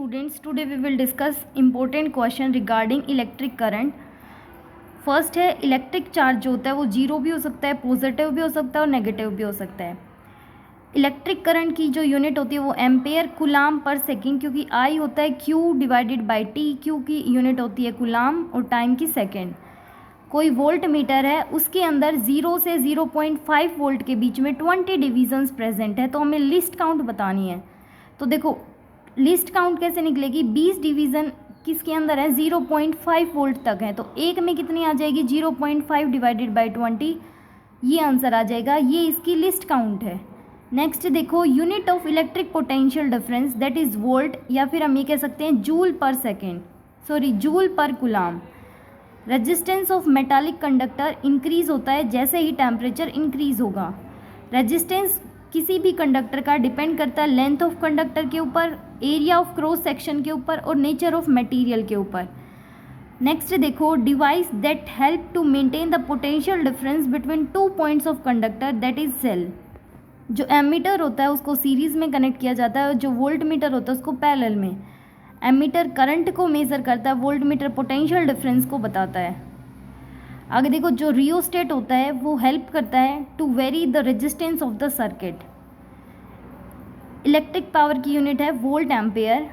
students, today we will discuss important question regarding electric current. First है electric charge जो होता है वो जीरो भी हो सकता है, पॉजिटिव भी हो सकता है और नेगेटिव भी हो सकता है. इलेक्ट्रिक करंट की जो यूनिट होती है वो एम्पेयर कुलाम पर सेकंड, क्योंकि आई होता है Q divided by T. Q की यूनिट होती है कुलाम और टाइम की सेकंड. कोई वोल्ट मीटर है, उसके अंदर 0 से 0.5 वोल्ट के बीच में 20 डिविजन्स प्रेजेंट है, तो हमें लिस्ट काउंट बतानी है. तो देखो लिस्ट काउंट कैसे निकलेगी, 20 डिवीज़न किसके अंदर है, 0.5 वोल्ट तक है, तो एक में कितनी आ जाएगी 0.5 डिवाइडेड बाय 20, ये आंसर आ जाएगा. ये इसकी लिस्ट काउंट है. नेक्स्ट देखो unit of electric potential difference that is volt, या फिर हम ये कह सकते हैं जूल पर सेकेंड, जूल पर कुलाम. Resistance of metallic conductor increase होता है जैसे ही टेम्परेचर इंक्रीज होगा. रेजिस्टेंस किसी भी कंडक्टर का डिपेंड करता है लेंथ ऑफ कंडक्टर के ऊपर, एरिया ऑफ क्रॉस सेक्शन के ऊपर और नेचर ऑफ मटेरियल के ऊपर. नेक्स्ट देखो device that help to maintain the potential difference between two points of conductor that is cell. जो एमीटर होता है उसको सीरीज में कनेक्ट किया जाता है और जो वोल्ट मीटर होता है उसको पैरेलल में. एमीटर करंट को मेज़र करता है, वोल्ट मीटर पोटेंशियल डिफरेंस को बताता है. आगे देखो जो रियोस्टेट होता है वो हेल्प करता है to vary the resistance of the circuit. Electric power की यूनिट है वोल्ट एम्पेयर.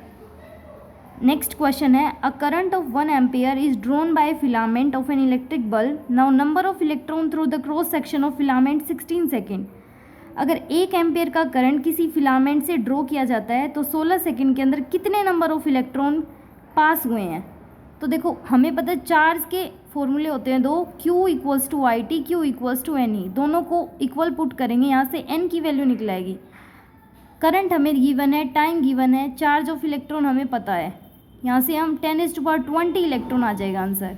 नेक्स्ट क्वेश्चन है a current of 1 ampere is drawn by filament of an electric bulb. Now number of electron through the cross section of filament 16 second. अगर 1 ampere का current किसी filament से draw किया जाता है तो 16 second के अंदर कितने नंबर ऑफ इलेक्ट्रॉन पास हुए हैं. तो देखो हमें पता है चार्ज के फॉर्मूले होते हैं दो, Q equals to I T, Q equals to N E. दोनों को इक्वल पुट करेंगे, यहाँ से n की वैल्यू निकल आएगी. करंट हमें गिवन है, टाइम गिवन है, चार्ज ऑफ इलेक्ट्रॉन हमें पता है, यहाँ से हम 10⁻20 इलेक्ट्रॉन आ जाएगा आंसर.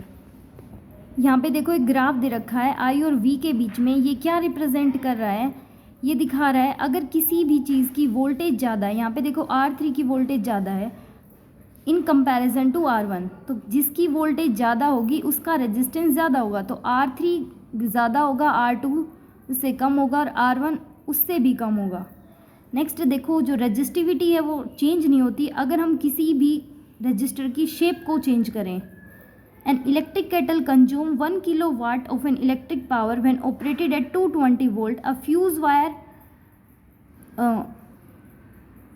यहाँ पे देखो एक ग्राफ दे रखा है I और V के बीच में. ये क्या रिप्रेजेंट कर रहा है, ये दिखा रहा है अगर किसी भी चीज़ की वोल्टेज ज़्यादा है, यहाँ पे देखो R3 की वोल्टेज ज़्यादा है इन कंपैरिजन टू R1, तो जिसकी वोल्टेज ज़्यादा होगी उसका रेजिस्टेंस ज़्यादा होगा. तो R3 ज़्यादा होगा, R2 उससे कम होगा और R1 उससे भी कम होगा. नेक्स्ट देखो जो रेजिस्टिविटी है वो चेंज नहीं होती अगर हम किसी भी रजिस्टर की शेप को चेंज करें. An electric kettle consume 1 kilowatt of an electric power when operated at 220 volt. A fuse wire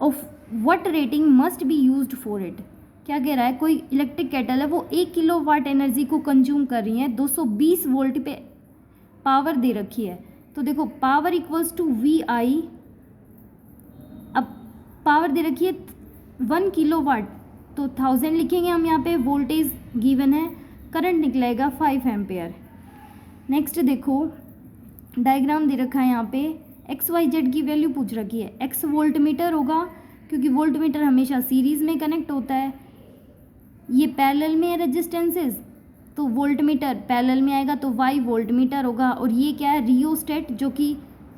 of what rating must be used for it. क्या कह रहा है, कोई इलेक्ट्रिक केटल है वो 1 किलोवाट एनर्जी को कंज्यूम कर रही है, 220 वोल्ट पे पावर दे रखी है. तो देखो पावर इक्वल्स टू वी आई. अब पावर दे रखी है 1 किलोवाट, तो 1000 लिखेंगे हम यहाँ पे, वोल्टेज गिवन है, करंट निकलेगा 5 एम्पेयर. नेक्स्ट देखो डायग्राम दे रखा है यहाँ पे, एक्स वाई जेड की वैल्यू पूछ रखी है. एक्स वोल्ट मीटर होगा क्योंकि वोल्ट मीटर हमेशा सीरीज़ में कनेक्ट होता है. ये पैरेलल में है रेजिस्टेंसेस, तो वोल्ट मीटर पैरेलल में आएगा, तो वाई वोल्ट मीटर होगा. और ये क्या है, रियोस्टेट, जो कि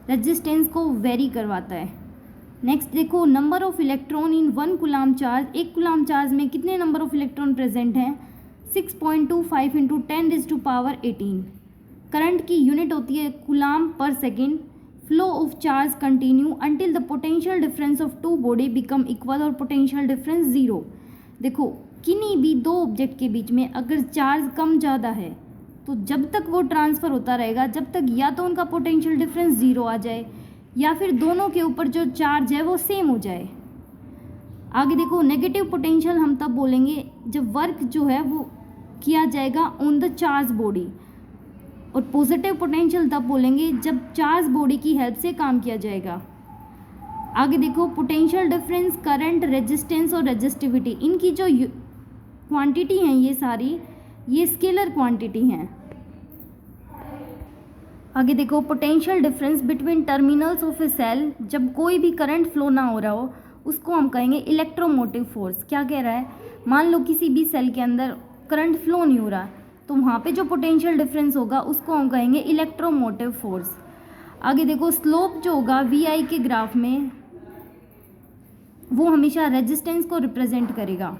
रेजिस्टेंस को वेरी करवाता है. नेक्स्ट देखो number of electron in 1 coulomb charge. 1 coulomb charge में कितने नंबर ऑफ इलेक्ट्रॉन प्रेजेंट हैं, 6.25 इंटू 10⁻18. करंट की यूनिट होती है कुलाम पर second. Flow of charge continue until the potential difference of two body become equal और potential difference 0. देखो किन्हीं भी दो ऑब्जेक्ट के बीच में अगर चार्ज कम ज़्यादा है तो जब तक वो ट्रांसफ़र होता रहेगा जब तक या तो उनका पोटेंशियल डिफरेंस 0 आ जाए या फिर दोनों के ऊपर जो चार्ज है वो सेम हो जाए. आगे देखो नेगेटिव पोटेंशियल हम तब बोलेंगे जब वर्क जो है वो किया जाएगा ऑन द चार्ज बॉडी, और पॉजिटिव पोटेंशियल तब बोलेंगे जब चार्ज बॉडी की हेल्प से काम किया जाएगा. आगे देखो पोटेंशियल डिफरेंस, करंट, रेजिस्टेंस और रेजिस्टिविटी, इनकी जो क्वांटिटी हैं ये सारी, ये स्केलर क्वांटिटी हैं. आगे देखो potential difference between terminals of a cell. जब कोई भी करंट फ्लो ना हो रहा हो उसको हम कहेंगे इलेक्ट्रोमोटिव फोर्स. क्या कह रहा है, मान लो किसी भी सेल के अंदर करंट फ्लो नहीं हो रहा तो वहाँ पे जो पोटेंशियल डिफरेंस होगा उसको हम कहेंगे इलेक्ट्रोमोटिव फोर्स. आगे देखो स्लोप जो होगा वी आई के ग्राफ में वो हमेशा रेजिस्टेंस को रिप्रेजेंट करेगा.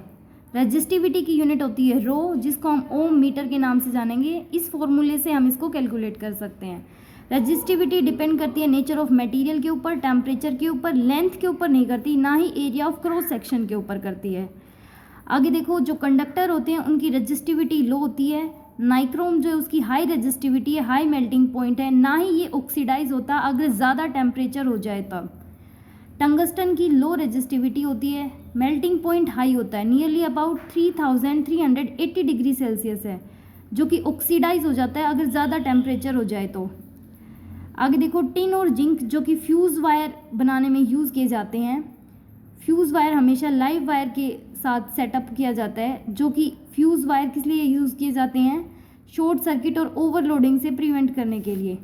रेजिस्टिविटी की यूनिट होती है रो, जिसको हम ओम मीटर के नाम से जानेंगे. इस फॉर्मूले से हम इसको कैलकुलेट कर सकते हैं. रेजिस्टिविटी डिपेंड करती है नेचर ऑफ मटेरियल के ऊपर, टेम्परेचर के ऊपर, लेंथ के ऊपर नहीं करती, ना ही एरिया ऑफ क्रॉस सेक्शन के ऊपर करती है. आगे देखो, जो कंडक्टर होते हैं उनकी रेजिस्टिविटी लो होती है। नाइक्रोम जो है उसकी हाई रेजिस्टिविटी है, हाई मेल्टिंग पॉइंट है, ना ही ये ऑक्सीडाइज होता अगर ज़्यादा टेम्परेचर हो जाए तब। टंगस्टन की लो रेजिस्टिविटी होती है, मेल्टिंग पॉइंट हाई होता है, नियरली अबाउट 3380 डिग्री सेल्सियस है, जो कि ऑक्सीडाइज हो जाता है अगर ज़्यादा टेम्परेचर हो जाए तो। आगे देखो, टिन और जिंक जो कि फ्यूज़ वायर बनाने में यूज़ किए जाते हैं। फ्यूज़ वायर हमेशा लाइव वायर के साथ सेटअप किया जाता है, जो कि फ्यूज़ वायर किस लिए यूज़ किए जाते हैं, शॉर्ट सर्किट और ओवरलोडिंग से प्रिवेंट करने के लिए।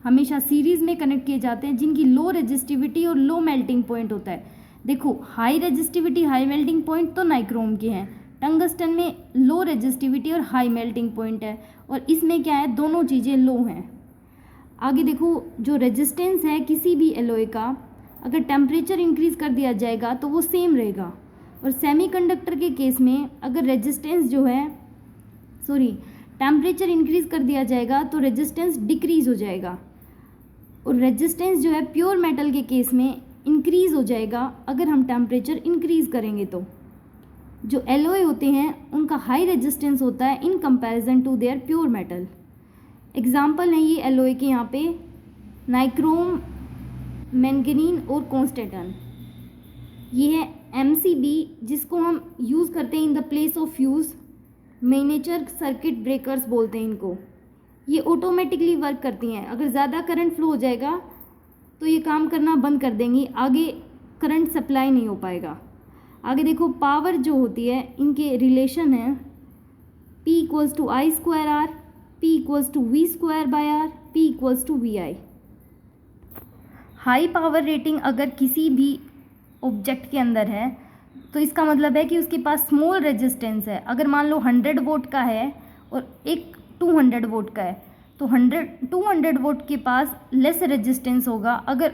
हमेशा सीरीज़ में कनेक्ट किए जाते हैं, जिनकी लो रेजिस्टिविटी और लो मेल्टिंग पॉइंट होता है। देखो, high resistivity high melting point तो नाइक्रोम के हैं, टंगस्टन में लो रेजिस्टिविटी और हाई मेल्टिंग पॉइंट है, और इसमें क्या है, दोनों चीज़ें लो हैं। आगे देखो, जो रेजिस्टेंस है किसी भी एलॉय का, अगर टेम्परेचर इंक्रीज़ कर दिया जाएगा तो वो सेम रहेगा, और सेमीकंडक्टर के केस में अगर रेजिस्टेंस जो है टेम्परेचर इंक्रीज़ कर दिया जाएगा तो रेजिस्टेंस डिक्रीज़ हो जाएगा, और रेजिस्टेंस जो है प्योर मेटल के केस में इंक्रीज़ हो जाएगा अगर हम टेम्परेचर इंक्रीज़ करेंगे तो। जो एलॉय होते हैं उनका हाई रेजिस्टेंस होता है in comparison to their pure metal. Example है ये एलॉय के यहाँ पे नाइक्रोम, मैंगनीन और कॉन्स्टेंटन। ये है MCB, जिसको हम यूज़ करते हैं in the place of fuse. Miniature circuit breakers बोलते हैं इनको। ये ऑटोमेटिकली वर्क करती हैं, अगर ज़्यादा करंट फ्लो हो जाएगा तो ये काम करना बंद कर देंगी, आगे करंट सप्लाई नहीं हो पाएगा। आगे देखो, पावर जो होती है इनके रिलेशन है P = I²R, P = V²/R, P = VI। High power rating अगर किसी भी ऑब्जेक्ट के अंदर है तो इसका मतलब है कि उसके पास स्मॉल रेजिस्टेंस है। अगर मान लो 100 वोल्ट का है और एक 200 वोल्ट का है, तो 200 वोल्ट के पास लेस रेजिस्टेंस होगा। अगर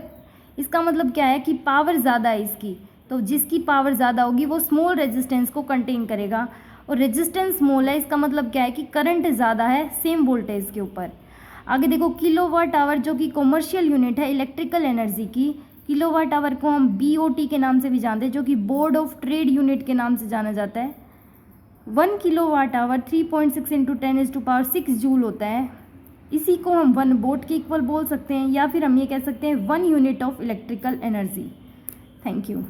इसका मतलब क्या है कि पावर ज़्यादा है इसकी, तो जिसकी पावर ज़्यादा होगी वो स्मॉल रेजिस्टेंस को कंटेन करेगा, और रेजिस्टेंस स्मॉल है इसका मतलब क्या है कि करंट ज़्यादा है सेम वोल्टेज के ऊपर। आगे देखो, किलोवाट आवर जो कि कॉमर्शियल यूनिट है इलेक्ट्रिकल एनर्जी की। किलोवाट आवर को हम BOT के नाम से भी जानते हैं, जो कि बोर्ड ऑफ ट्रेड यूनिट के नाम से जाना जाता है। 1 किलोवाट आवर 3.6 × 10⁶ जूल होता है। इसी को हम 1 वोट के इक्वल बोल सकते हैं, या फिर हम ये कह सकते हैं 1 unit of electrical energy. Thank you.